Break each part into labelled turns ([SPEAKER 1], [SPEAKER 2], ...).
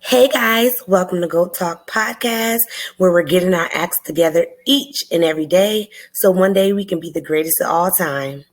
[SPEAKER 1] Hey guys, welcome to G.O.A.T Talk podcast, where we're getting our acts together each and every day so one day we can be the greatest of all time.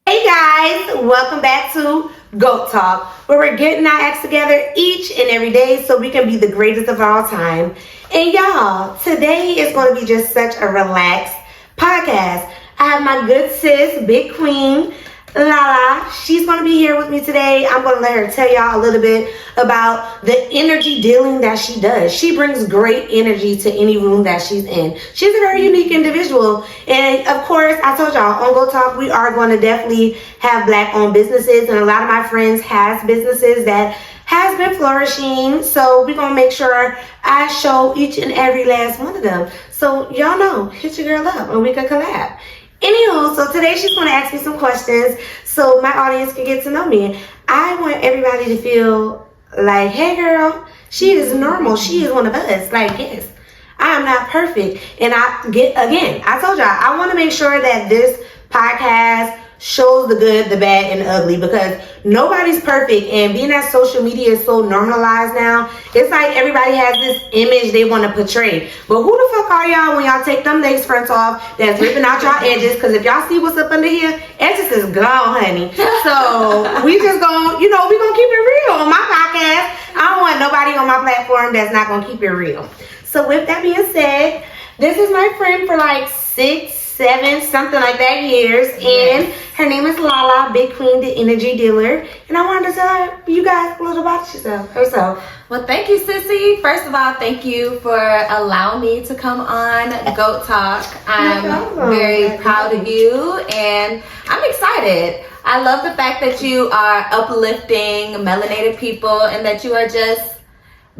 [SPEAKER 1] Hey guys, welcome back to G.O.A.T Talk, where we're getting our acts together each and every day so we can be the greatest of all time. And y'all, today is going to be just such a relaxed podcast. I have my good sis, Big Queen, Lala. She's going to be here with me today. I'm going to let her tell y'all a little bit about the energy dealing that she does. She brings great energy to any room that she's in. She's a very unique individual. And of course, I told y'all on G.O.A.T Talk, we are going to definitely have Black-owned businesses. And a lot of my friends has businesses that has been flourishing. So we're going to make sure I show each and every last one of them. So y'all know, hit your girl up and we can collab. Anywho, so today she's going to ask me some questions so my audience can get to know me. I want everybody to feel like, hey girl, she is normal. She is one of us. Like, yes, I am not perfect. And I told y'all, I want to make sure that this podcast shows the good, the bad, and the ugly, because nobody's perfect. And being that social media is so normalized now, it's like everybody has this image they want to portray. But who the fuck are y'all when y'all take them lace fronts off that's ripping out y'all edges? Because if y'all see what's up under here, edges is gone, honey. So we just gonna, we gonna keep it real on my podcast. I don't want nobody on my platform that's not gonna keep it real. So with that being said, this is my friend for like 6, 7, something like that years, and her name is Lala, Big Queen, the energy dealer. And I wanted to tell you guys a little about herself.
[SPEAKER 2] Well, thank you, Sissy. First of all, thank you for allowing me to come on G.O.A.T Talk. I'm very proud of you, and I'm excited. I love the fact that you are uplifting melanated people and that you are just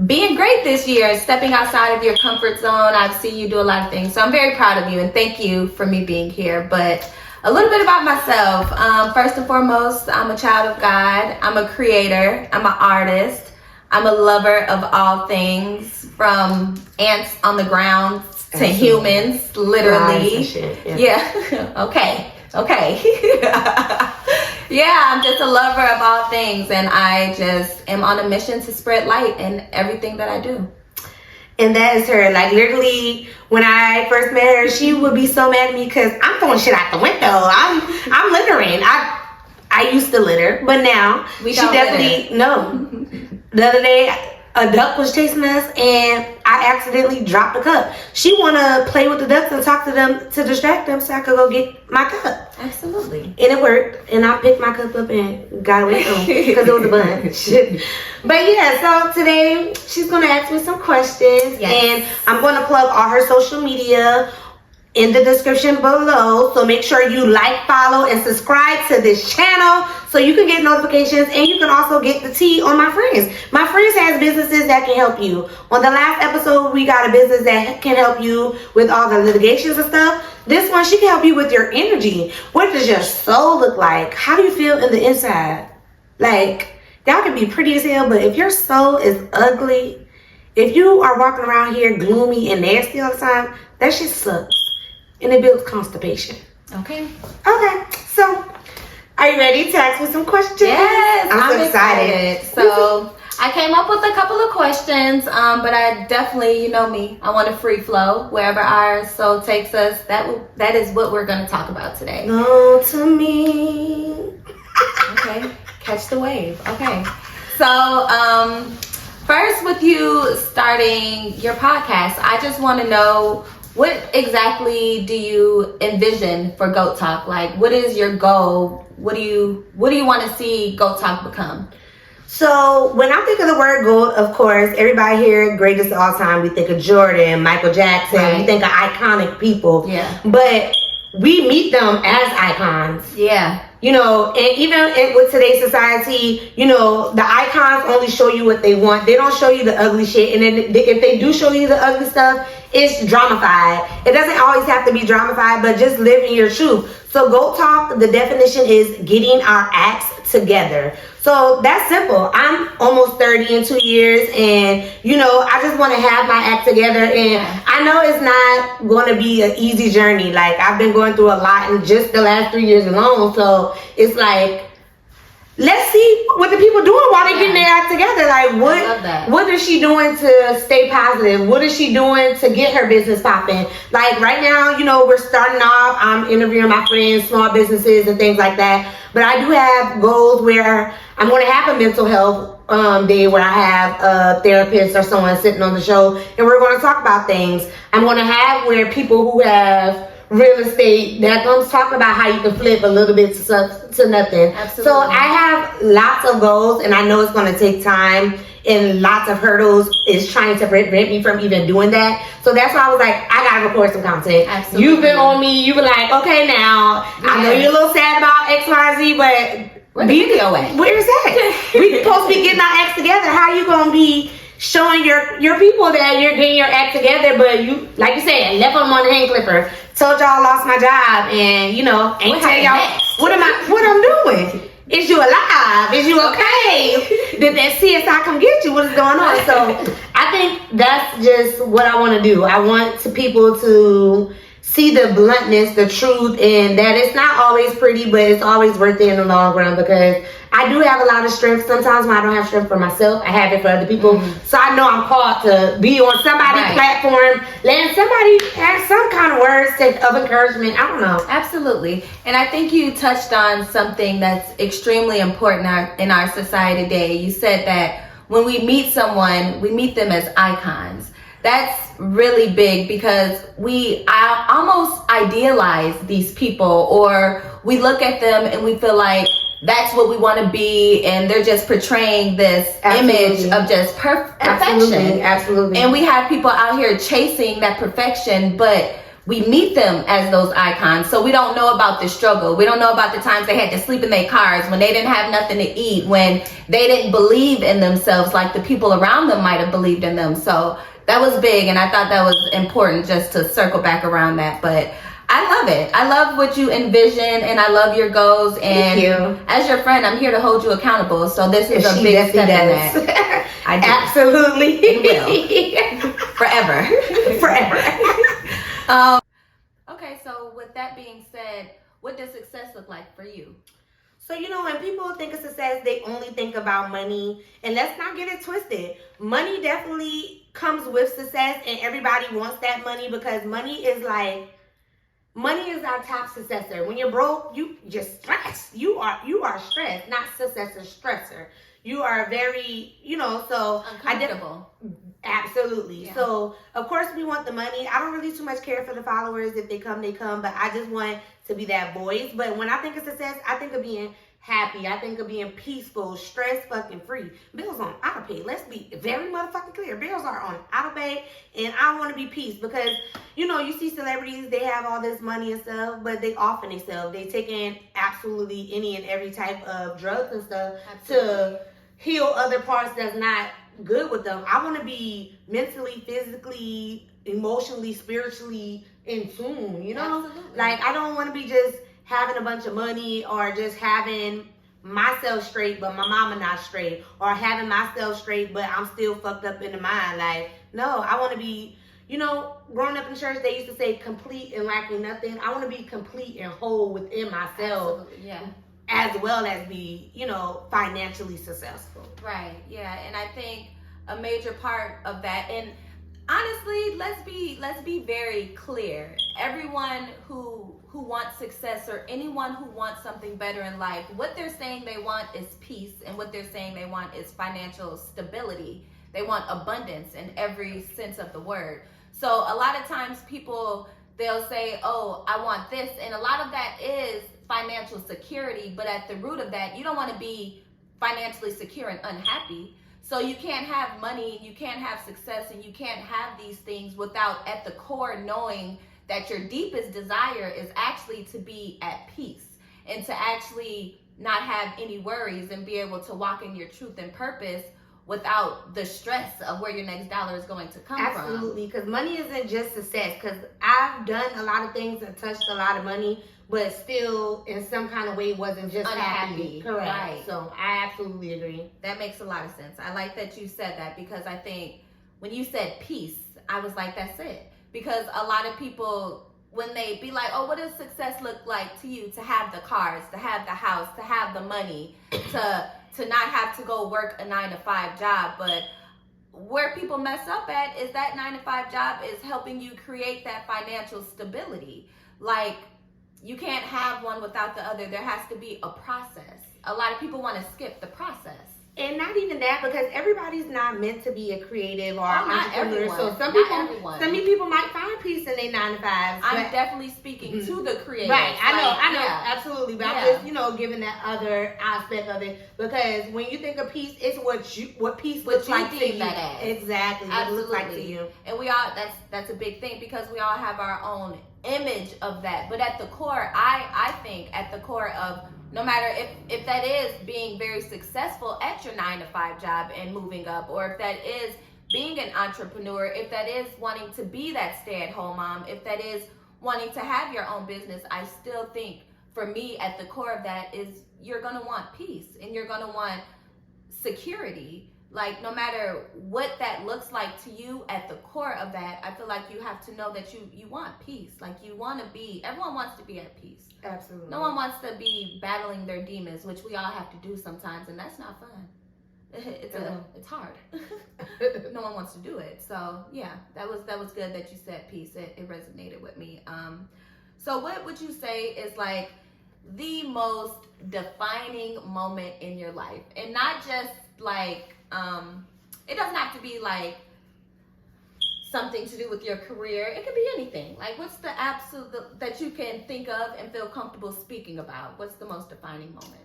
[SPEAKER 2] being great this year and stepping outside of your comfort zone. I've seen you do a lot of things. So I'm very proud of you, and thank you for me being here. But a little bit about myself. First and foremost, I'm a child of God. I'm a creator. I'm an artist. I'm a lover of all things, from ants on the ground to humans, literally. Yeah. Okay. Yeah, I'm just a lover of all things, and I just am on a mission to spread light in everything that I do.
[SPEAKER 1] And that is her. Like, literally, when I first met her, she would be so mad at me because I'm throwing shit out the window. I'm littering. I used to litter, but now
[SPEAKER 2] she definitely
[SPEAKER 1] litter. No. The other day, a duck was chasing us, and I accidentally dropped the cup. She want to play with the ducks and talk to them to distract them so I could go get my cup.
[SPEAKER 2] Absolutely.
[SPEAKER 1] And it worked, and I picked my cup up and got away from because it was a bunch. But yeah, so today she's going to ask me some questions, and I'm going to plug all her social media in the description below. So make sure you like, follow, and subscribe to this channel so you can get notifications, and you can also get the tea on my friends. My friends has businesses that can help you. On the last episode, we got a business that can help you with all the litigations and stuff. This one, she can help you with your energy. What does your soul look like? How do you feel in the inside? Like, y'all can be pretty as hell, but if your soul is ugly, if you are walking around here gloomy and nasty all the time, that shit sucks. And it builds constipation.
[SPEAKER 2] Okay.
[SPEAKER 1] So, are you ready to ask me some questions?
[SPEAKER 2] Yes,
[SPEAKER 1] I'm so excited.
[SPEAKER 2] So, I came up with a couple of questions, but I definitely, you know me, I want a free flow. Wherever our soul takes us, that is what we're going to talk about today.
[SPEAKER 1] Go to me.
[SPEAKER 2] Okay, catch the wave. Okay. So, first, with you starting your podcast, I just want to know, what exactly do you envision for G.O.A.T Talk? Like, what is your goal? What do you want to see G.O.A.T Talk become?
[SPEAKER 1] So when I think of the word GOAT, of course, everybody here, greatest of all time, we think of Jordan, Michael Jackson, we think of iconic people.
[SPEAKER 2] Yeah.
[SPEAKER 1] But we meet them as icons.
[SPEAKER 2] Yeah.
[SPEAKER 1] And even with today's society, the icons only show you what they want. They don't show you the ugly shit. And then if they do show you the ugly stuff, it's dramified. It doesn't always have to be dramified, but just living your truth. So G.O.A.T Talk, the definition is getting our acts together. So that's simple. I'm almost 30 in 2 years, and I just want to have my act together. And I know it's not going to be an easy journey. Like, I've been going through a lot in just the last 3 years alone. So it's like let's see what the people doing while they getting their act together. Like, what is she doing to stay positive? What is she doing to get her business popping? Like, right now, we're starting off. I'm interviewing my friends, small businesses, and things like that. But I do have goals where I'm going to have a mental health day where I have a therapist or someone sitting on the show, and we're going to talk about things. I'm going to have where people who have real estate, they're going to talk about how you can flip a little bit to nothing.
[SPEAKER 2] Absolutely.
[SPEAKER 1] So I have lots of goals, and I know it's going to take time and lots of hurdles is trying to prevent me from even doing that. So that's why I was like, I got to record some content.
[SPEAKER 2] Absolutely.
[SPEAKER 1] You've been on me. You were like, okay, now, I know you're a little sad about X, Y, Z, but
[SPEAKER 2] where's the video at?
[SPEAKER 1] Where's that? We supposed to be getting our acts together. How you going to be showing your people that you're getting your act together, but you, like you said, left them on the hand clipper. Told y'all I lost my job, and ain't tell y'all what I'm doing. Is you alive? Is you okay? Did that CSI come get you? What is going on? So I think that's just what I want to do. I want people to see the bluntness, the truth, and that it's not always pretty, but it's always worth it in the long run, because I do have a lot of strength. Sometimes when I don't have strength for myself, I have it for other people. Mm-hmm. So I know I'm called to be on somebody's platform, letting somebody have some kind of words of encouragement. I don't know.
[SPEAKER 2] Absolutely. And I think you touched on something that's extremely important in our society today. You said that when we meet someone, we meet them as icons. That's really big, because I almost idealize these people, or we look at them and we feel like that's what we want to be, and they're just portraying this image of just perfection.
[SPEAKER 1] Absolutely.
[SPEAKER 2] And we have people out here chasing that perfection, but we meet them as those icons, so we don't know about the struggle. We don't know about the times they had to sleep in their cars, when they didn't have nothing to eat, when they didn't believe in themselves like the people around them might have believed in them. So that was big, and I thought that was important just to circle back around that. But I love it. I love what you envision, and I love your goals. And
[SPEAKER 1] thank you.
[SPEAKER 2] As your friend, I'm here to hold you accountable. So this is a big step in that.
[SPEAKER 1] I do. Absolutely.
[SPEAKER 2] It will. Forever.
[SPEAKER 1] Forever.
[SPEAKER 2] Okay, so with that being said, what does success look like for you?
[SPEAKER 1] So, when people think of success, they only think about money. And let's not get it twisted. Money definitely comes with success, and everybody wants that money, because money is our top successor. When you're broke, you just stressed. You are stressed, not successor, stressor. You are very, so
[SPEAKER 2] uncomfortable.
[SPEAKER 1] Absolutely. Yeah. So, of course, we want the money. I don't really too much care for the followers. If they come, they come. But I just want to be that voice. But when I think of success, I think of being happy. I think of being peaceful, stress fucking free. Bills on auto pay. Let's be very motherfucking clear. Bills are on auto pay, and I want to be peace, because you see celebrities, they have all this money and stuff, but they often themselves. They take in absolutely any and every type of drugs and stuff to heal other parts that's not good with them. I want to be mentally, physically, emotionally, spiritually in tune,
[SPEAKER 2] Absolutely.
[SPEAKER 1] Like, I don't want to be just having a bunch of money, or just having myself straight but my mama not straight, or having myself straight but I'm still fucked up in the mind. Like, no, I want to be, growing up in church, they used to say complete and lacking nothing. I want to be complete and whole within myself.
[SPEAKER 2] Absolutely. Yeah.
[SPEAKER 1] As well as be, financially successful.
[SPEAKER 2] Right. Yeah. And I think a major part of that, and honestly, let's be very clear. Everyone who wants success, or anyone who wants something better in life, what they're saying they want is peace, and what they're saying they want is financial stability. They want abundance in every sense of the word. So a lot of times people, they'll say, oh, I want this, and a lot of that is financial security, but at the root of that, you don't want to be financially secure and unhappy. So you can't have money, you can't have success, and you can't have these things without, at the core, knowing that your deepest desire is actually to be at peace, and to actually not have any worries, and be able to walk in your truth and purpose without the stress of where your next dollar is going to come from.
[SPEAKER 1] Absolutely, because money isn't just success. Because I've done a lot of things and touched a lot of money, but still in some kind of way wasn't just
[SPEAKER 2] unhappy.
[SPEAKER 1] Correct.
[SPEAKER 2] Right.
[SPEAKER 1] So I absolutely agree.
[SPEAKER 2] That makes a lot of sense. I like that you said that, because I think when you said peace, I was like, that's it. Because a lot of people, when they be like, oh, what does success look like to you? To have the cars, to have the house, to have the money, to not have to go work a 9-to-5 job. But where people mess up at is that 9-to-5 job is helping you create that financial stability. Like, you can't have one without the other. There has to be a process. A lot of people want to skip the process.
[SPEAKER 1] And not even that, because everybody's not meant to be a creative or entrepreneur.
[SPEAKER 2] Everyone.
[SPEAKER 1] So some people might find peace in their 9-to-5s.
[SPEAKER 2] I'm definitely speaking to the creators.
[SPEAKER 1] Right, I know, absolutely. But I'm just, giving that other aspect of it, because when you think of peace, it's what peace looks like to you.
[SPEAKER 2] That as.
[SPEAKER 1] Exactly, what it looks like to you.
[SPEAKER 2] And we all, that's a big thing, because we all have our own image of that. But at the core, I think at the core of, no matter if that is being very successful at your 9-to-5 job and moving up, or if that is being an entrepreneur, if that is wanting to be that stay-at-home mom, if that is wanting to have your own business, I still think, for me, at the core of that is you're going to want peace and you're going to want security. Like, no matter what that looks like to you, at the core of that, I feel like you have to know that you want peace. Like, you want to be, everyone wants to be at peace.
[SPEAKER 1] Absolutely.
[SPEAKER 2] No one wants to be battling their demons, which we all have to do sometimes, and that's not fun. It's hard. No one wants to do it. So yeah, that was good that you said peace. It resonated with me. So what would you say is like the most defining moment in your life? And not just like, it doesn't have to be like something to do with your career. It could be anything. Like, what's the absolute that you can think of and feel comfortable speaking about? What's the most defining moment?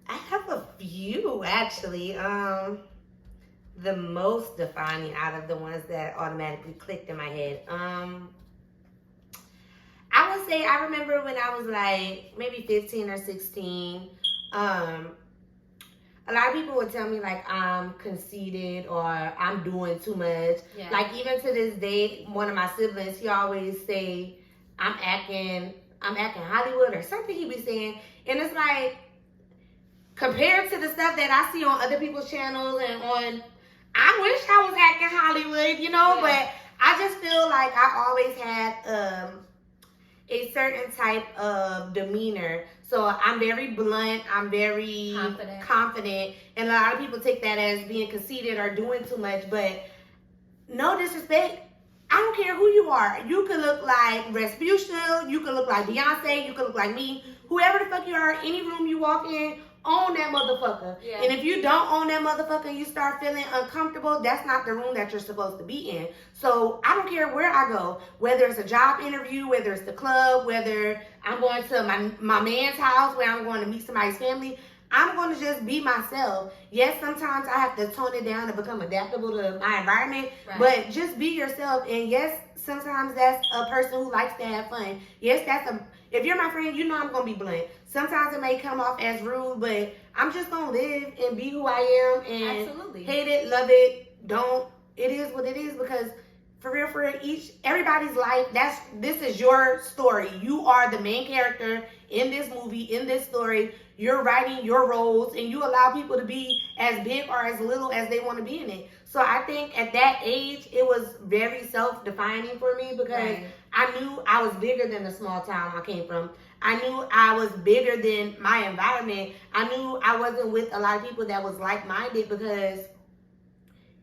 [SPEAKER 1] I have a few, actually. The most defining out of the ones that automatically clicked in my head. I would say I remember when I was like maybe 15 or 16. A lot of people would tell me like I'm conceited or I'm doing too much.
[SPEAKER 2] Yeah.
[SPEAKER 1] Like, even to this day, one of my siblings, he always say I'm acting Hollywood or something he be saying. And it's like, compared to the stuff that I see on other people's channels and on, I wish I was acting Hollywood, but I just feel like I always had a certain type of demeanor. So I'm very blunt, I'm very confident, and a lot of people take that as being conceited or doing too much, but no disrespect, I don't care who you are. You could look like Rasputia, you could look like Beyonce, you could look like me, whoever the fuck you are, any room you walk in, own that motherfucker.
[SPEAKER 2] Yeah.
[SPEAKER 1] And if you don't own that motherfucker and you start feeling uncomfortable, that's not the room that you're supposed to be in. So I don't care where I go, whether it's a job interview, whether it's the club, whether I'm going to my man's house, where I'm going to meet somebody's family, I'm going to just be myself. Yes, sometimes I have to tone it down and become adaptable to my environment, but just be yourself. And yes, sometimes that's a person who likes to have fun. Yes, if you're my friend, I'm going to be blunt. Sometimes it may come off as rude, but I'm just going to live and be who I am, and
[SPEAKER 2] absolutely
[SPEAKER 1] hate it, love it, it is what it is, because for real, everybody's life, this is your story. You are the main character in this movie, in this story. You're writing your roles, and you allow people to be as big or as little as they want to be in it. So I think at that age, it was very self-defining for me, because I knew I was bigger than the small town I came from. I knew I was bigger than my environment. I knew I wasn't with a lot of people that was like-minded, because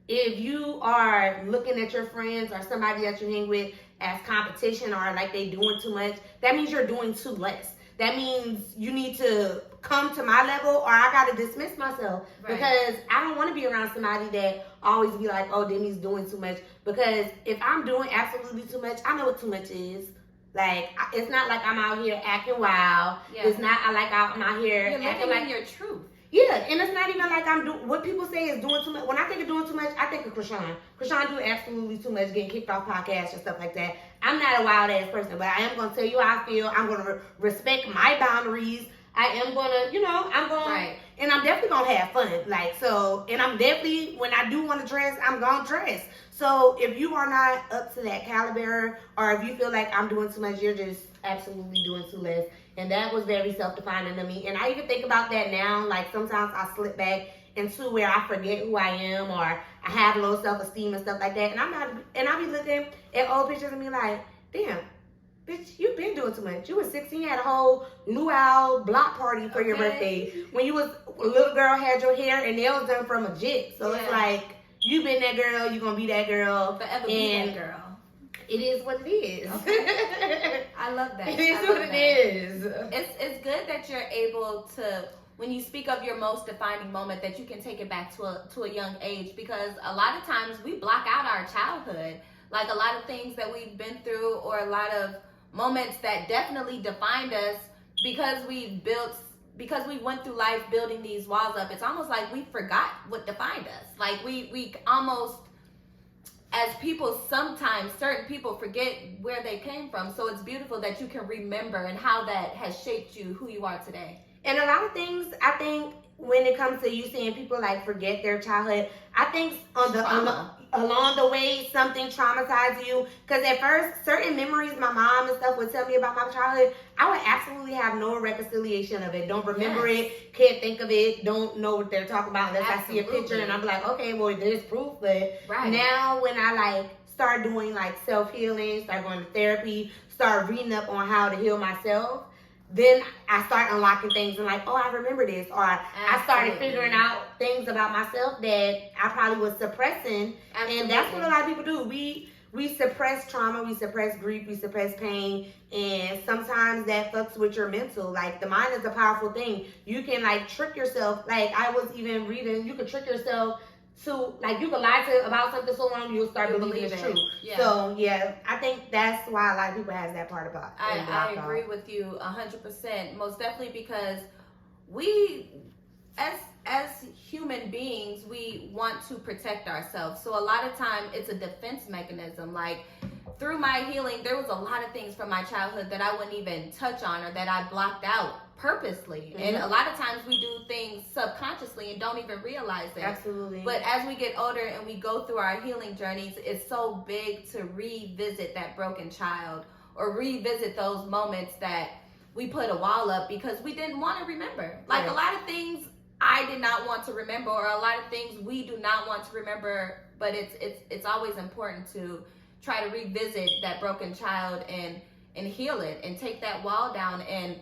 [SPEAKER 1] if you are looking at your friends or somebody that you hang with as competition or like they doing too much, that means you're doing too less. That means you need to come to my level, or I got to dismiss myself, because I don't want to be around somebody that always be like, oh, Demi's doing too much. Because if I'm doing absolutely too much, I know what too much is. Like, it's not like I'm out here acting wild. Yeah. It's not like I'm out here acting like
[SPEAKER 2] your truth.
[SPEAKER 1] Yeah, and it's not even like I'm doing what people say is doing too much. When I think of doing too much, I think of Krishan. Krishan do absolutely too much, getting kicked off podcasts and stuff like that. I'm not a wild ass person, but I am going to tell you how I feel. I'm going to respect my boundaries. I am going to, I'm going to, and I'm definitely going to have fun. Like, so, and I'm definitely, when I do want to dress, I'm going to dress. So if you are not up to that caliber, or if you feel like I'm doing too much, you're just absolutely doing too less. And that was very self-defining to me. And I even think about that now. Like, sometimes I slip back into where I forget who I am, or I have low self-esteem and stuff like that. And I'll be looking at old pictures and be like, damn, Bitch, you've been doing too much. You was 16, you had a whole luau block party for your birthday. When you was a little girl, had your hair and nails done from a jit. So it's like, you been that girl, you gonna be that girl.
[SPEAKER 2] Forever be that girl.
[SPEAKER 1] It is what it is.
[SPEAKER 2] Okay. I love that.
[SPEAKER 1] It is what it is.
[SPEAKER 2] It's good that you're able to, when you speak of your most defining moment, that you can take it back to a young age, because a lot of times we block out our childhood. Like a lot of things that we've been through, or a lot of moments that definitely defined us, because we went through life building these walls up. It's almost like we forgot what defined us. Like we almost, as people, sometimes certain people forget where they came from. So it's beautiful that you can remember and how that has shaped you, who you are today.
[SPEAKER 1] And a lot of things, I think, when it comes to you seeing people like forget their childhood, I think along the way something traumatized you. Because at first, certain memories my mom and stuff would tell me about my childhood, I would absolutely have no reconciliation of it. Don't remember it, can't think of it, don't know what they're talking about unless I see a picture and I'm like, okay, well, there's proof. But now when I like start doing like self-healing, start going to therapy, start reading up on how to heal myself, then I start unlocking things and like, oh, I remember this. Or I started figuring out things about myself that I probably was suppressing. And that's what a lot of people do. We suppress trauma, we suppress grief, we suppress pain. And sometimes that fucks with your mental. Like, the mind is a powerful thing. You can like trick yourself. Like, I was even reading, you can trick yourself to, like, you can lie about something so long you'll start believing it's true. Yeah. So yeah, I think that's why a lot of people has that part about.
[SPEAKER 2] I agree with you 100%, most definitely, because we, as human beings, we want to protect ourselves. So a lot of time it's a defense mechanism. Like, through my healing, there was a lot of things from my childhood that I wouldn't even touch on, or that I blocked out purposely. And a lot of times we do things subconsciously and don't even realize it.
[SPEAKER 1] Absolutely.
[SPEAKER 2] But as we get older and we go through our healing journeys, it's so big to revisit that broken child, or revisit those moments that we put a wall up because we didn't want to remember. Like, a lot of things I did not want to remember, or a lot of things we do not want to remember, but it's always important to try to revisit that broken child and heal it, and take that wall down and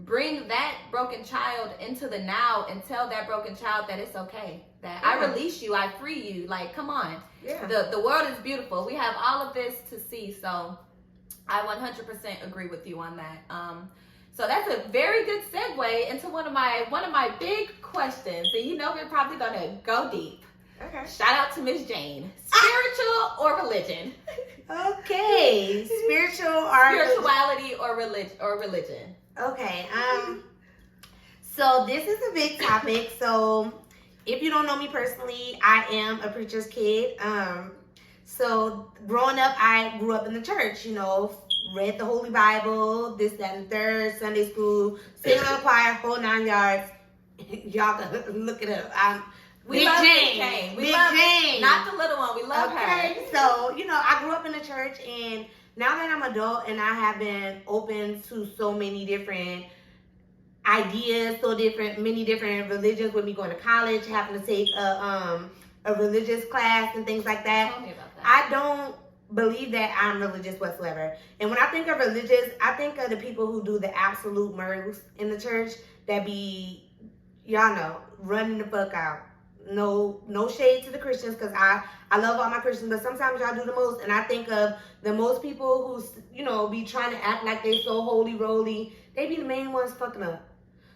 [SPEAKER 2] bring that broken child into the now, and tell that broken child that it's okay, that I release you, I free you. Like, come on. The world is beautiful. We have all of this to see. So I 100% agree with you on that. So that's a very good segue into one of my big questions. And you know, we're probably gonna go deep.
[SPEAKER 1] Okay.
[SPEAKER 2] Shout out to Miss Jane. Spiritual or religion?
[SPEAKER 1] Okay.
[SPEAKER 2] Spirituality or religion.
[SPEAKER 1] Okay. So this is a big topic. So if you don't know me personally, I am a preacher's kid. So growing up, I grew up in the church, you know, read the Holy Bible, this, that, and third, Sunday school, singing on the choir, whole 9 yards. Y'all can look it up.
[SPEAKER 2] We love Jane. We love Jane. Not the little one. We love her.
[SPEAKER 1] So, you know, I grew up in the church, and now that I'm adult and I have been open to so many different ideas, many different religions, with me going to college, having to take a religious class and things like that.
[SPEAKER 2] Tell me about that.
[SPEAKER 1] I don't believe that I'm religious whatsoever. And when I think of religious, I think of the people who do the absolute most in the church, that be, y'all know, running the fuck out. No shade to the Christians, because I love all my Christians, but sometimes y'all do the most. And I think of the most people who, you know, be trying to act like they so holy roly, they be the main ones fucking up.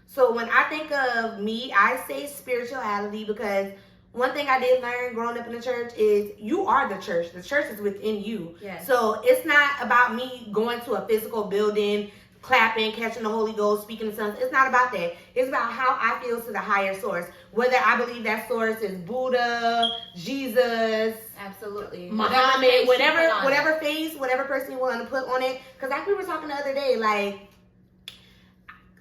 [SPEAKER 1] So when I think of me, I say spirituality, because one thing I did learn growing up in the church is you are the church. The church is within you.
[SPEAKER 2] Yes.
[SPEAKER 1] So it's not about me going to a physical building, clapping, catching the Holy Ghost, speaking in tongues. It's not about that. It's about how I feel to the higher source. Whether I believe that source is Buddha, Jesus,
[SPEAKER 2] absolutely,
[SPEAKER 1] Muhammad, whatever face, whatever person you want to put on it. Because like we were talking the other day, like,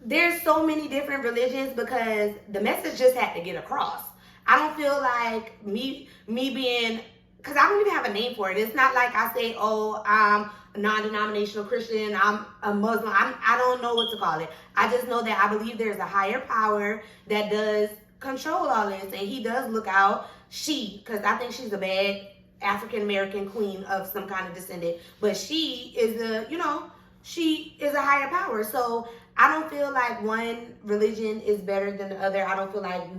[SPEAKER 1] there's so many different religions because the message just had to get across. I don't feel like me being, because I don't even have a name for it. It's not like I say, oh, I'm a non-denominational Christian, I'm a Muslim. I don't know what to call it. I just know that I believe there's a higher power that does control all this, and he does look out. Because I think she's a bad African-American queen of some kind of descendant. But she is a, you know, she is a higher power. So I don't feel like one religion is better than the other. I don't feel like as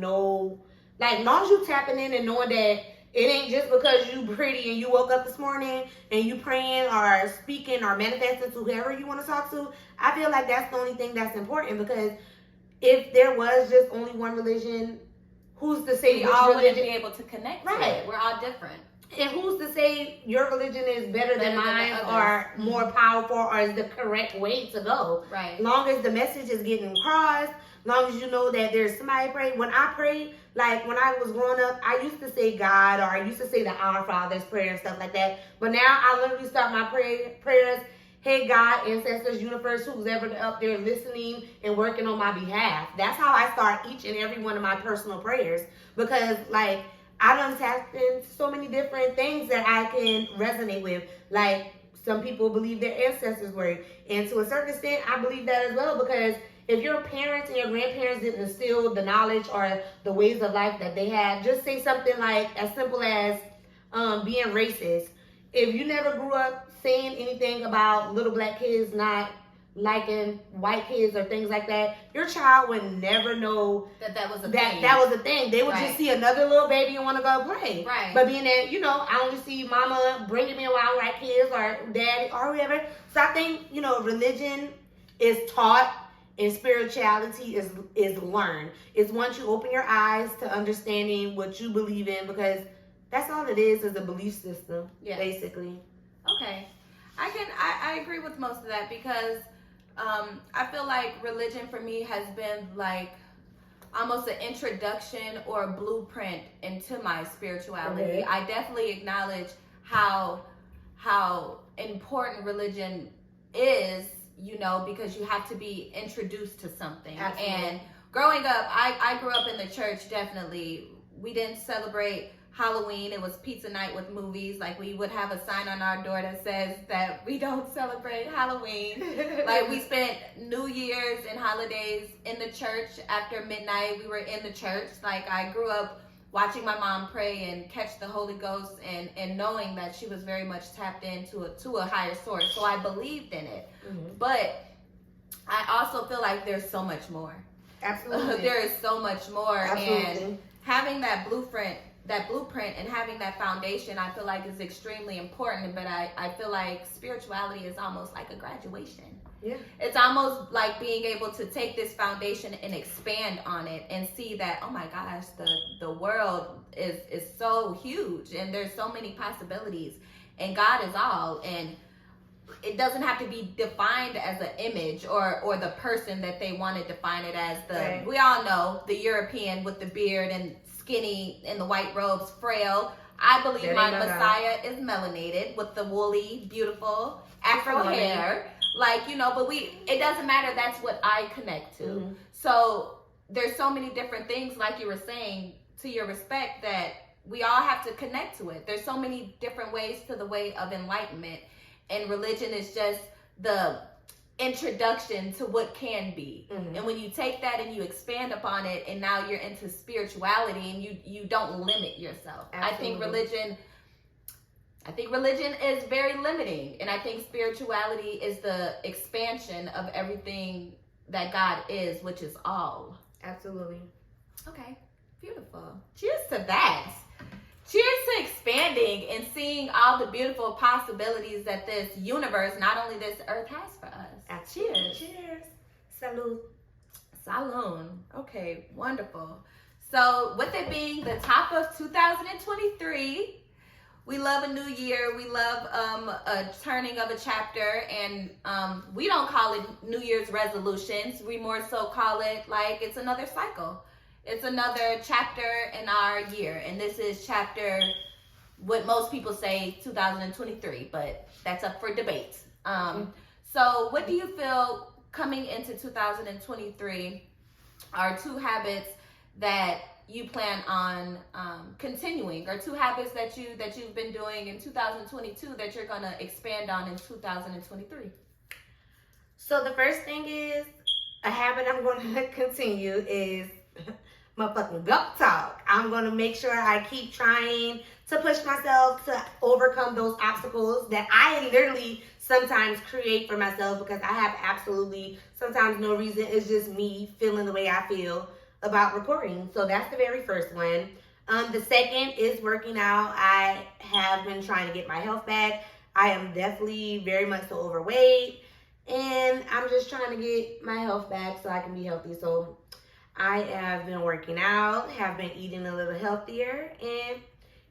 [SPEAKER 1] long as you tapping in and knowing that it ain't just because you pretty and you woke up this morning and you praying or speaking or manifesting to whoever you want to talk to. I feel like that's the only thing that's important, because if there was just only one religion, who's to say
[SPEAKER 2] we all wouldn't be able to connect to it? We're all different.
[SPEAKER 1] And who's to say your religion is better than mine or more powerful or is the correct way to go?
[SPEAKER 2] Right.
[SPEAKER 1] Long as the message is getting across, long as you know that there's somebody pray. When I pray, like when I was growing up, I used to say God, or I used to say the Our Father's prayer and stuff like that. But now I literally start my prayers, hey God, ancestors, universe, who's ever up there listening and working on my behalf. That's how I start each and every one of my personal prayers, because like I done tapped into so many different things that I can resonate with. Like some people believe their ancestors were, and to a certain extent, I believe that as well, because if your parents and your grandparents didn't instill the knowledge or the ways of life that they had, just say something like as simple as being racist. If you never grew up saying anything about little black kids not liking white kids or things like that, your child would never know
[SPEAKER 2] that was a
[SPEAKER 1] thing. That was a thing. They would just see another little baby and want to go play.
[SPEAKER 2] Right.
[SPEAKER 1] But being that, I only see mama bringing me around white kids or daddy or whoever. So I think, religion is taught and spirituality is learned. It's once you open your eyes to understanding what you believe in, because that's all it is a belief system, basically.
[SPEAKER 2] Okay. I agree with most of that, because I feel like religion for me has been like almost an introduction or a blueprint into my spirituality.
[SPEAKER 1] Okay.
[SPEAKER 2] I definitely acknowledge how important religion is, because you have to be introduced to something.
[SPEAKER 1] Absolutely.
[SPEAKER 2] And growing up, I grew up in the church, definitely. We didn't celebrate Halloween. It was pizza night with movies. Like, we would have a sign on our door that says that we don't celebrate Halloween. Like, we spent New Year's and holidays in the church. After midnight, we were in the church. Like, I grew up watching my mom pray and catch the Holy Ghost, and knowing that she was very much tapped into a higher source. So I believed in it. Mm-hmm. But I also feel like there's so much more.
[SPEAKER 1] Absolutely.
[SPEAKER 2] There is so much more.
[SPEAKER 1] Absolutely.
[SPEAKER 2] And having that blueprint and having that foundation, I feel like is extremely important. But I feel like spirituality is almost like a graduation.
[SPEAKER 1] Yeah.
[SPEAKER 2] It's almost like being able to take this foundation and expand on it and see that, oh my gosh, the world is so huge and there's so many possibilities, and God is all, and it doesn't have to be defined as an image or the person that they want to define it as.
[SPEAKER 1] Right.
[SPEAKER 2] We all know the European with the beard and skinny in the white robes, frail. I believe my Messiah is melanated with the woolly, beautiful Afro hair. Like, but it doesn't matter. That's what I connect to. Mm-hmm. So there's so many different things, like you were saying, to your respect, that we all have to connect to it. There's so many different ways to the way of enlightenment, and religion is just the introduction to what can be. Mm-hmm. And when you take that and you expand upon it, and now you're into spirituality, and you don't limit yourself. Absolutely. I think religion is very limiting, and I think spirituality is the expansion of everything that God is, which is all.
[SPEAKER 1] Absolutely.
[SPEAKER 2] Okay, beautiful. Cheers to that. Cheers to expanding and seeing all the beautiful possibilities that this universe, not only this earth, has for us. Cheers.
[SPEAKER 1] Cheers. Salud.
[SPEAKER 2] Salud. Okay, wonderful. So with it being the top of 2023, we love a new year. We love a turning of a chapter, and we don't call it New Year's resolutions. We more so call it like it's another cycle. It's another chapter in our year, and this is chapter, what most people say, 2023, but that's up for debate. So what do you feel coming into 2023 are two habits that you plan on continuing, or two habits that you've been doing in 2022 that you're gonna expand on in 2023?
[SPEAKER 1] So the first thing is, a habit I'm going to continue is motherfucking G.O.A.T Talk. I'm going to make sure I keep trying to push myself to overcome those obstacles that I literally sometimes create for myself because I have absolutely sometimes no reason. It's just me feeling the way I feel about recording. So that's the very first one. The second is working out. I have been trying to get my health back. I am definitely very much so overweight, and I'm just trying to get my health back so I can be healthy. So I have been working out, have been eating a little healthier, and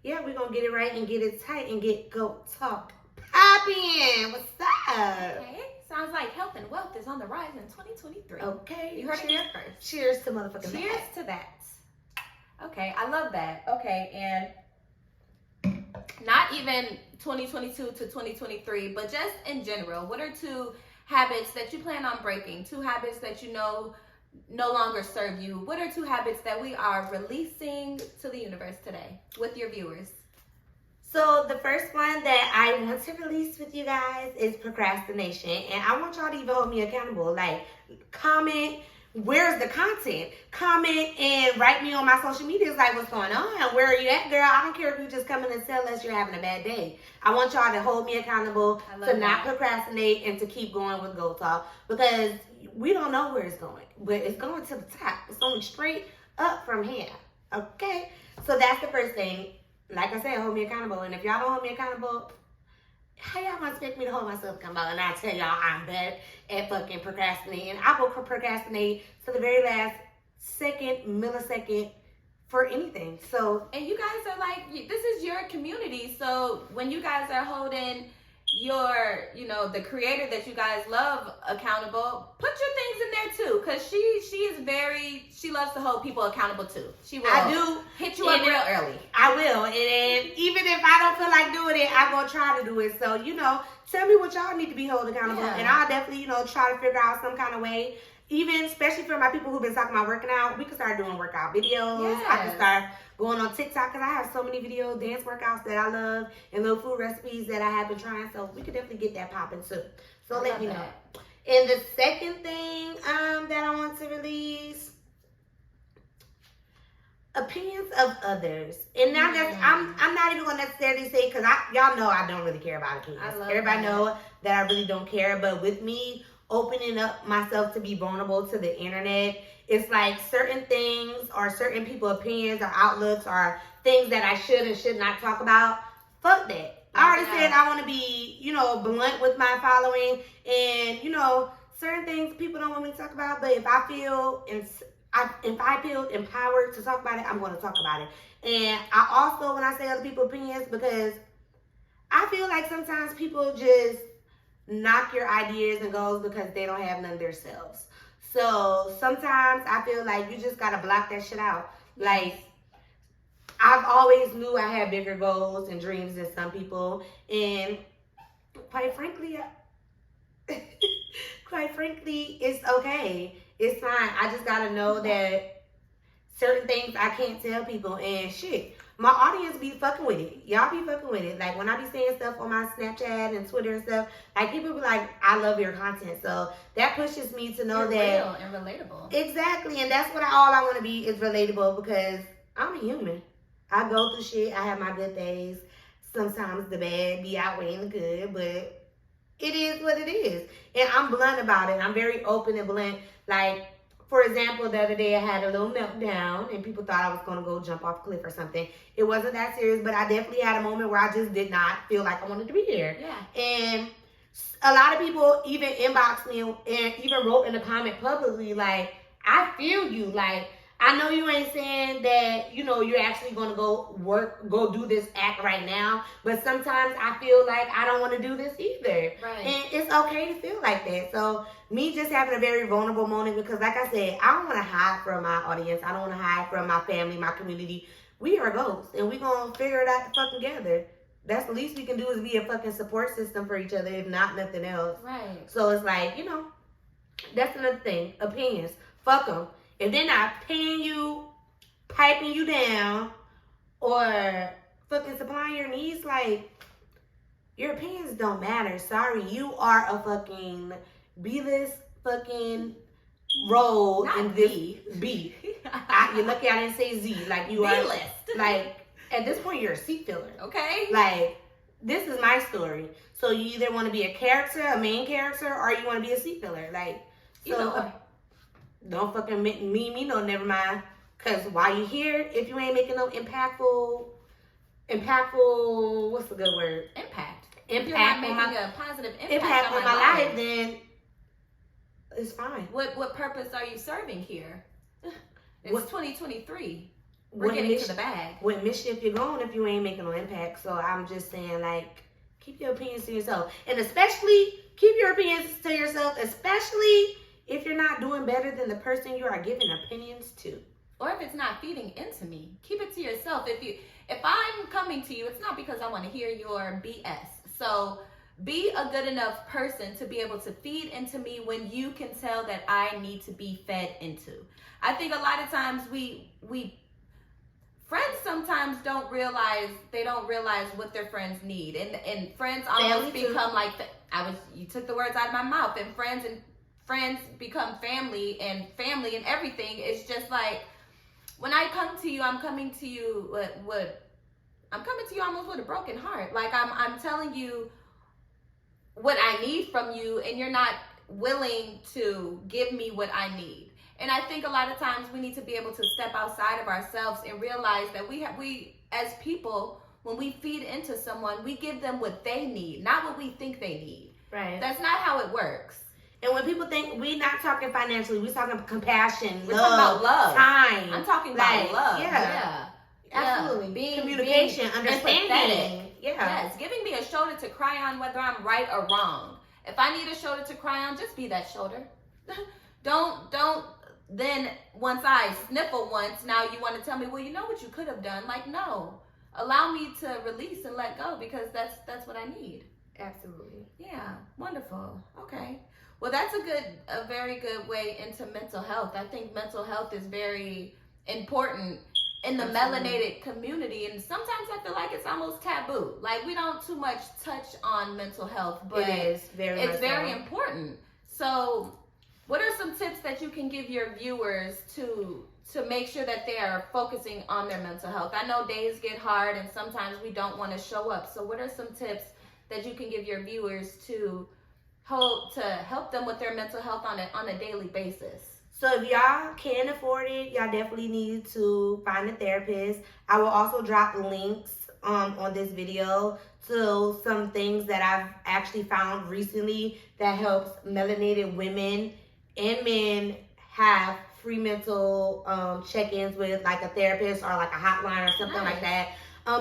[SPEAKER 1] yeah, we're gonna get it right and get it tight and get Go Talk popping. What's up?
[SPEAKER 2] Okay. Sounds like health and wealth is on the rise in 2023.
[SPEAKER 1] Okay.
[SPEAKER 2] You heard it here first.
[SPEAKER 1] Cheers to motherfucking
[SPEAKER 2] Cheers to that. Okay, I love that. Okay, and not even 2022 to 2023, but just in general, what are 2 habits that you plan on breaking? 2 habits that you know no longer serve you. What are 2 habits that we are releasing to the universe today with your viewers?
[SPEAKER 1] So the first one that I want to release with you guys is procrastination. And I want y'all to even hold me accountable. Like, comment, where's the content? Comment and write me on my social medias like, what's going on? Where are you at, girl? I don't care if you just come in and tell us you're having a bad day. I want y'all to hold me accountable to not procrastinate and to keep going with Go Talk, because we don't know where it's going, but it's going to the top. It's going straight up from here. Okay? So that's the first thing. Like I said, hold me accountable. And if y'all don't hold me accountable, how y'all gonna expect me to hold myself accountable? And I tell y'all I'm bad at fucking procrastinating. I will procrastinate to the very last millisecond for anything. So,
[SPEAKER 2] and you guys are like, this is your community. So when you guys are holding your, the creator that you guys love accountable, put your things in there too, because she loves to hold people accountable too. She will.
[SPEAKER 1] I do
[SPEAKER 2] hit you up real early.
[SPEAKER 1] I will, and even if I don't feel like doing it, I'm gonna try to do it. So tell me what y'all need to be held accountable, and I'll definitely try to figure out some kind of way. Even especially for my people who've been talking about working out, we can start doing workout videos. Yes. I can start going on TikTok because I have so many video dance workouts that I love and little food recipes that I have been trying. So we could definitely get that popping too. So let me know. And the second thing that I want to release, opinions of others. And now that I'm not even gonna necessarily say, because y'all know I don't really care about opinions. Everybody know that I really don't care, but with me opening up myself to be vulnerable to the internet, it's like certain things or certain people's opinions or outlooks or things that I should and should not talk about. Fuck that. I already said I want to be, blunt with my following, and certain things people don't want me to talk about. But if I feel empowered to talk about it, I'm going to talk about it. And I also, when I say other people's opinions, because I feel like sometimes people just knock your ideas and goals because they don't have none themselves. So sometimes I feel like you just gotta block that shit out. Like, I've always knew I had bigger goals and dreams than some people, and quite frankly, it's okay. It's fine. I just gotta know that certain things I can't tell people, and shit, my audience be fucking with it. Y'all be fucking with it. Like, when I be saying stuff on my Snapchat and Twitter and stuff, like, people be like, I love your content. So that pushes me to know
[SPEAKER 2] You're
[SPEAKER 1] that
[SPEAKER 2] real and relatable.
[SPEAKER 1] Exactly. And that's what all I want to be, is relatable, because I'm a human. I go through shit. I have my good days. Sometimes the bad be outweighing the good, but it is what it is. And I'm blunt about it. I'm very open and blunt. Like, for example, the other day I had a little meltdown and people thought I was going to go jump off a cliff or something. It wasn't that serious, but I definitely had a moment where I just did not feel like I wanted to be here.
[SPEAKER 2] Yeah.
[SPEAKER 1] And a lot of people even inboxed me and even wrote in the comment publicly, like, I feel you. Like, I know you ain't saying that, you're actually going to go do this act right now, but sometimes I feel like I don't want to do this either.
[SPEAKER 2] Right.
[SPEAKER 1] And it's okay to feel like that. So me just having a very vulnerable moment, because like I said, I don't want to hide from my audience. I don't want to hide from my family, my community. We are ghosts, and we going to figure it out the fuck together. That's the least we can do, is be a fucking support system for each other, if not nothing else.
[SPEAKER 2] Right.
[SPEAKER 1] So it's like, that's another thing. Opinions. Fuck them. If they're not paying you, piping you down, or fucking supplying your needs, like, your opinions don't matter. Sorry, you are a fucking B-list fucking role
[SPEAKER 2] not
[SPEAKER 1] in this B. You're lucky I didn't say Z. Like, you are
[SPEAKER 2] B-list.
[SPEAKER 1] Like, at this point, you're a seat filler.
[SPEAKER 2] Okay.
[SPEAKER 1] Like, this is my story. So you either want to be a character, a main character, or you want to be a seat filler. Like, so don't fucking make me no, never mind. Cause while you here, if you ain't making no impactful, what's the good word?
[SPEAKER 2] Impact. If you're not making a positive impact
[SPEAKER 1] on my life, then it's fine.
[SPEAKER 2] What purpose are you serving here? It's 2023. We're getting to the bag.
[SPEAKER 1] What mischief you're going if you ain't making no impact? So I'm just saying, like, keep your opinions to yourself, and especially keep your opinions to yourself, especially if you're not doing better than the person you are giving opinions to.
[SPEAKER 2] Or if it's not feeding into me, keep it to yourself. If I'm coming to you, it's not because I want to hear your BS. So be a good enough person to be able to feed into me when you can tell that I need to be fed into. I think a lot of times we friends sometimes don't realize what their friends need, and friends almost become like you took the words out of my mouth, and friends become family, and everything is just like, when I come to you, I'm coming to you almost with a broken heart. Like I'm telling you what I need from you, and you're not willing to give me what I need. And I think a lot of times we need to be able to step outside of ourselves and realize that we as people, when we feed into someone, we give them what they need, not what we think they need.
[SPEAKER 1] Right.
[SPEAKER 2] That's not how it works.
[SPEAKER 1] And when people think, we're not talking financially, we're talking compassion,
[SPEAKER 2] we're talking about love,
[SPEAKER 1] time.
[SPEAKER 2] I'm talking about love.
[SPEAKER 1] Yeah. Absolutely. Being communication, understanding.
[SPEAKER 2] Yes. Giving me a shoulder to cry on, whether I'm right or wrong. If I need a shoulder to cry on, just be that shoulder. Don't then once I sniffle once, now you want to tell me, well, you know what you could have done. Like, no. Allow me to release and let go, because that's what I need.
[SPEAKER 1] Absolutely.
[SPEAKER 2] Yeah. Wonderful. Okay. Well, that's a very good way into mental health. I think mental health is very important in the melanated community, and sometimes I feel like it's almost taboo. Like, we don't too much touch on mental health, but
[SPEAKER 1] it's very
[SPEAKER 2] important. So what are some tips that you can give your viewers to make sure that they are focusing on their mental health? I know days get hard and sometimes we don't want to show up. So what are some tips that you can give your viewers to help them with their mental health on a daily basis?
[SPEAKER 1] So if y'all can afford it, y'all definitely need to find a therapist. I will also drop links on this video to some things that I've actually found recently that helps melanated women and men have free mental check-ins with like a therapist or like a hotline or something like that.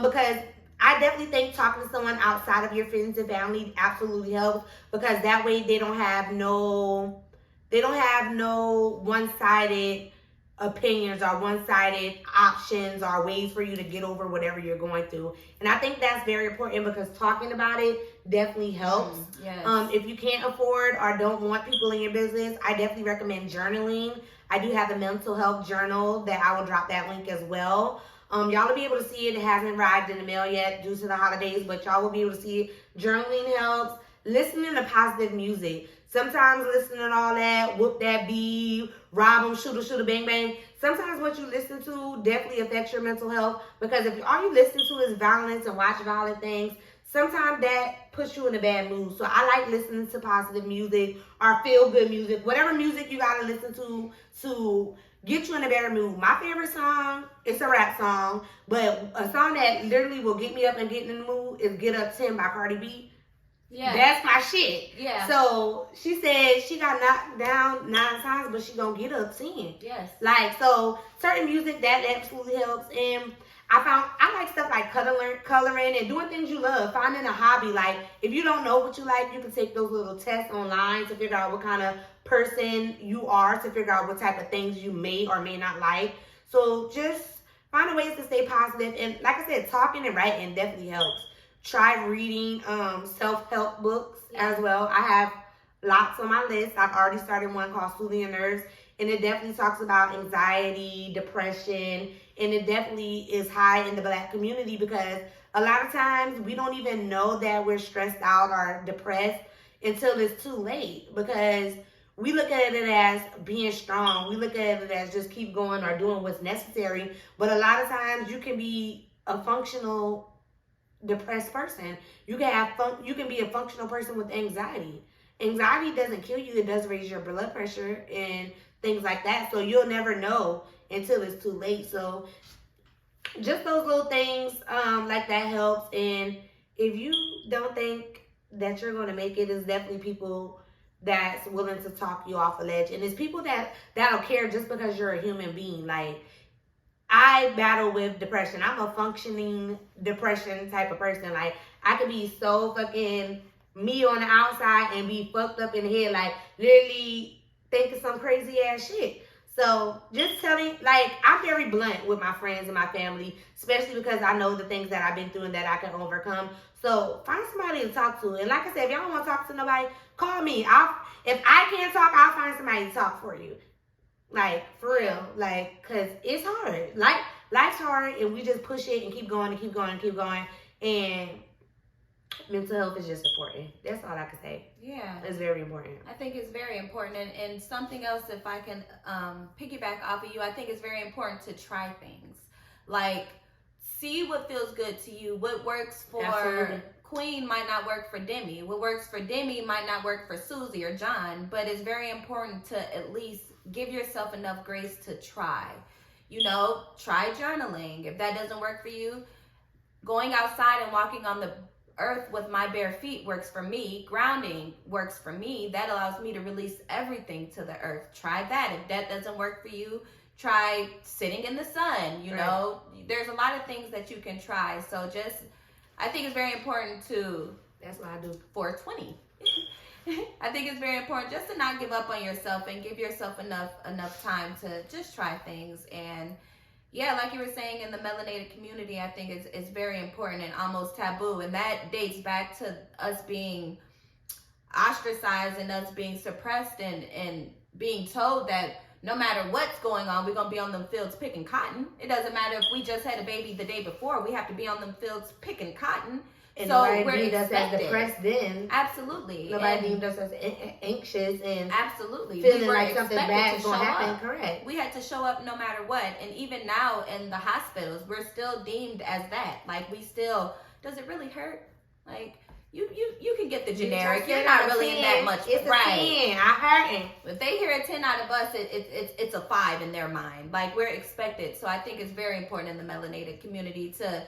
[SPEAKER 1] Because I definitely think talking to someone outside of your friends and family absolutely helps, because that way they don't have no one-sided opinions or one-sided options or ways for you to get over whatever you're going through. And I think that's very important, because talking about it definitely helps.
[SPEAKER 2] Yes.
[SPEAKER 1] If you can't afford or don't want people in your business, I definitely recommend journaling. I do have a mental health journal that I will drop that link as well. Y'all will be able to see it. It hasn't arrived in the mail yet due to the holidays, but y'all will be able to see it. Journaling helps. Listening to positive music. Sometimes listening to all that, whoop that beat, rob 'em, shoot 'em, bang, bang. Sometimes what you listen to definitely affects your mental health, because if all you listen to is violence and watch violent things, sometimes that puts you in a bad mood. So I like listening to positive music or feel-good music, whatever music you gotta listen to get you in a better mood. My favorite song, it's a rap song, but a song that literally will get me up and get in the mood is Get Up 10 by Cardi B.
[SPEAKER 2] Yeah,
[SPEAKER 1] that's my shit.
[SPEAKER 2] Yeah.
[SPEAKER 1] So she said she got knocked down 9 times, but she gonna get up 10.
[SPEAKER 2] Yes.
[SPEAKER 1] Like, so certain music that absolutely helps. And I like stuff like coloring and doing things you love. Finding a hobby. Like, if you don't know what you like, you can take those little tests online to figure out what kind of person you are, to figure out what type of things you may or may not like. So just find ways to stay positive. And like I said, talking and writing definitely helps. Try reading self-help books as well. I have lots on my list. I've already started one called Soothing Your Nerves, and it definitely talks about anxiety, depression, and it definitely is high in the Black community, because a lot of times we don't even know that we're stressed out or depressed until it's too late, because we look at it as being strong. We look at it as just keep going or doing what's necessary. But a lot of times you can be a functional depressed person. You can have you can be a functional person with anxiety. Anxiety doesn't kill you, it does raise your blood pressure and things like that. So you'll never know until it's too late. So just those little things like that helps. And if you don't think that you're going to make it, it's definitely people that's willing to talk you off a ledge, and it's people that'll care just because you're a human being. Like, I battle with depression. I'm a functioning depression type of person. Like, I could be so fucking me on the outside and be fucked up in the head, like literally thinking some crazy ass shit. So just telling, like, I'm very blunt with my friends and my family, especially because I know the things that I've been through and that I can overcome. So find somebody to talk to. And like I said, if y'all don't want to talk to nobody, call me. If I can't talk, I'll find somebody to talk for you. Like, for real. Like, because it's hard. Life's hard, and we just push it and keep going and keep going and keep going. And mental health is just important. That's all I can say.
[SPEAKER 2] Yeah.
[SPEAKER 1] It's very important.
[SPEAKER 2] I think it's very important. And something else, if I can piggyback off of you, I think it's very important to try things. Like, see what feels good to you. What works for
[SPEAKER 1] Absolutely.
[SPEAKER 2] Queen might not work for Demi. What works for Demi might not work for Susie or John. But it's very important to at least give yourself enough grace to try. You know, try journaling. If that doesn't work for you, going outside and walking on the earth with my bare feet works for me. Grounding works for me. That allows me to release everything to the earth. Try that. If that doesn't work for you, try sitting in the sun. You know, there's a lot of things that you can try. So just, I think it's very important to,
[SPEAKER 1] that's what I do.
[SPEAKER 2] 420. I think it's very important just to not give up on yourself and give yourself enough time to just try things. And yeah, like you were saying, in the melanated community, I think it's very important and almost taboo. And that dates back to us being ostracized and us being suppressed and being told that no matter what's going on, we're going to be on them fields picking cotton. It doesn't matter if we just had a baby the day before. We have to be on them fields picking cotton.
[SPEAKER 1] And
[SPEAKER 2] so
[SPEAKER 1] nobody
[SPEAKER 2] we're
[SPEAKER 1] deemed us as
[SPEAKER 2] expected.
[SPEAKER 1] depressed then.
[SPEAKER 2] Absolutely.
[SPEAKER 1] Nobody deemed us as anxious and
[SPEAKER 2] absolutely
[SPEAKER 1] feeling
[SPEAKER 2] we were
[SPEAKER 1] like something bad is
[SPEAKER 2] to
[SPEAKER 1] going to
[SPEAKER 2] show
[SPEAKER 1] happen.
[SPEAKER 2] up.
[SPEAKER 1] Correct.
[SPEAKER 2] We had to show up no matter what. And even now in the hospitals, we're still deemed as that. Like, we still, does it really hurt? Like, you can get the generic. You're not really in that much.
[SPEAKER 1] It's
[SPEAKER 2] right.
[SPEAKER 1] a 10. I heard it.
[SPEAKER 2] If they hear a 10 out of us, it's a 5 in their mind. Like, we're expected. So I think it's very important in the melanated community to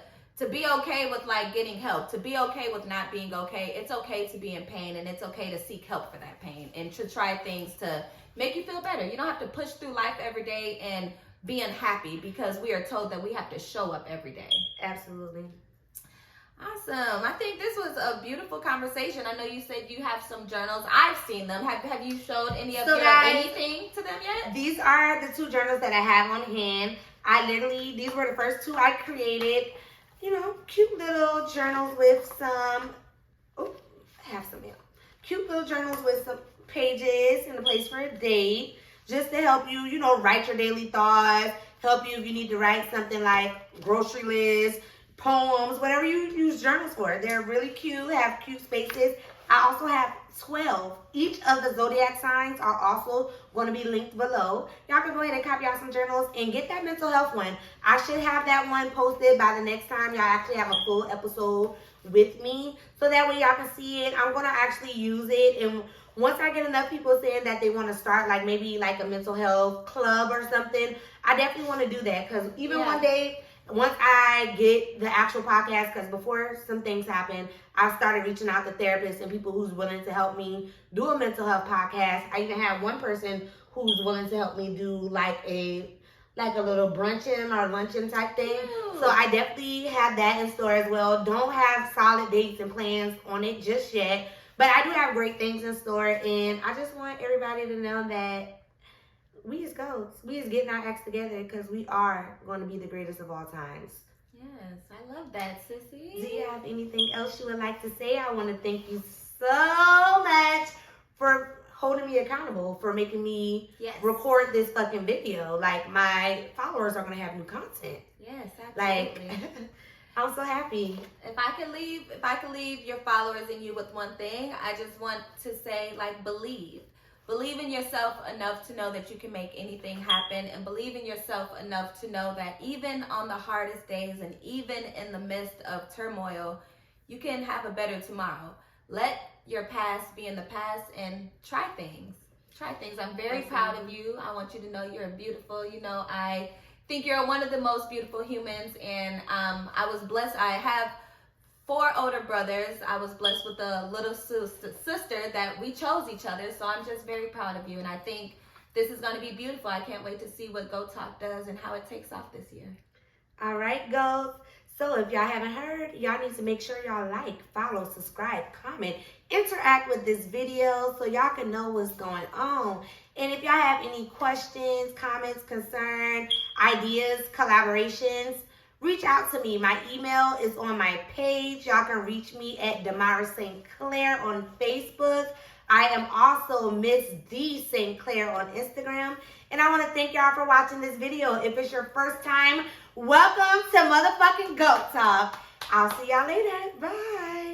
[SPEAKER 2] be okay with, like, getting help, to be okay with not being okay. It's okay to be in pain, and it's okay to seek help for that pain and to try things to make you feel better. You don't have to push through life every day and be unhappy because we are told that we have to show up every day.
[SPEAKER 1] Absolutely.
[SPEAKER 2] Awesome. I think this was a beautiful conversation. I know you said you have some journals. I've seen them. Have you showed any of anything to them yet?
[SPEAKER 1] These are the 2 journals that I have on hand. These were the first 2 I created. You know, cute little journals with some, I have some here. Cute little journals with some pages and a place for a date, just to help you, you know, write your daily thoughts, help you if you need to write something like grocery list, poems, whatever you use journals for. They're really cute, have cute spaces. I also have 12. Each of the zodiac signs are also going to be linked below. Y'all can go ahead and copy out some journals and get that mental health one. I should have that one posted by the next time y'all actually have a full episode with me, so that way y'all can see it. I'm going to actually use it, and once I get enough people saying that they want to start, like, maybe like a mental health club or something, I definitely want to do that. Because even one day, once I get the actual podcast, because before some things happen, I started reaching out to therapists and people who's willing to help me do a mental health podcast. I even have one person who's willing to help me do like a little bruncheon or luncheon type thing. Ooh. So I definitely have that in store as well. Don't have solid dates and plans on it just yet, but I do have great things in store, and I just want everybody to know that we as GOATs, we is getting our acts together, because we are going to be the greatest of all times.
[SPEAKER 2] Yes, I love that, sissy.
[SPEAKER 1] Do you have anything else you would like to say? I want to thank you so much for holding me accountable, for making me record this fucking video. Like, my followers are going to have new content.
[SPEAKER 2] Yes, absolutely.
[SPEAKER 1] Like, I'm so happy.
[SPEAKER 2] If I could leave your followers and you with one thing, I just want to say, like, believe. Believe in yourself enough to know that you can make anything happen, and believe in yourself enough to know that even on the hardest days and even in the midst of turmoil, you can have a better tomorrow. Let your past be in the past and try things. Try things. I'm very proud of you. I want you to know you're beautiful. You know, I think you're one of the most beautiful humans, and I was blessed. I have 4 older brothers. I was blessed with a little sister that we chose each other. So I'm just very proud of you. And I think this is going to be beautiful. I can't wait to see what G.O.A.T Talk does and how it takes off this year.
[SPEAKER 1] All right, goats. So if y'all haven't heard, y'all need to make sure y'all like, follow, subscribe, comment, interact with this video so y'all can know what's going on. And if y'all have any questions, comments, concerns, ideas, collaborations, reach out to me. My email is on my page. Y'all can reach me at Damara St. Clair on Facebook. I am also Miss D. St. Clair on Instagram. And I want to thank y'all for watching this video. If it's your first time, welcome to motherfucking G.O.A.T Talk. I'll see y'all later. Bye.